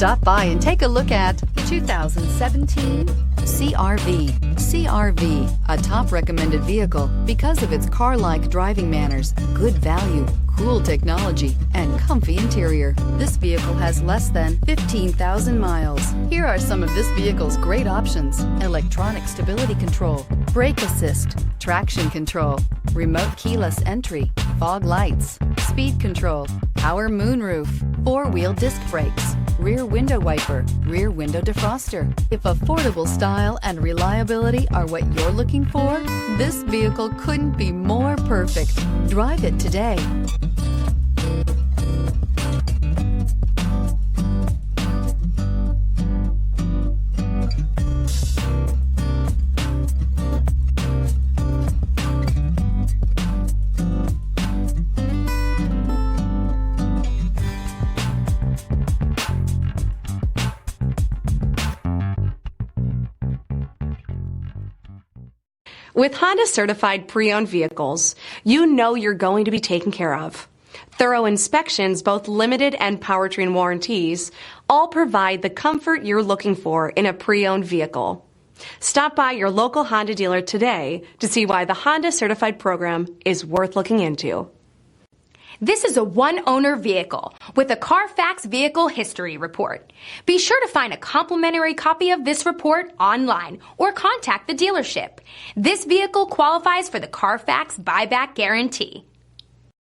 Stop by and take a look at 2017 CR-V. CR-V, a top recommended vehicle because of its car-like driving manners, good value, cool technology, and comfy interior. This vehicle has less than 15,000 miles. Here are some of this vehicle's great options: electronic stability control, brake assist, traction control, remote keyless entry, fog lights, speed control, power moonroof, four-wheel disc brakes, rear window wiper, rear window defroster. If affordable style and reliability are what you're looking for, this vehicle couldn't be more perfect. Drive it today. With Honda certified pre-owned vehicles, you know you're going to be taken care of. Thorough inspections, both limited and powertrain warranties, all provide the comfort you're looking for in a pre-owned vehicle. Stop by your local Honda dealer today to see why the Honda certified program is worth looking into. This is a one-owner vehicle with a Carfax Vehicle History Report. Be sure to find a complimentary copy of this report online or contact the dealership. This vehicle qualifies for the Carfax Buyback Guarantee.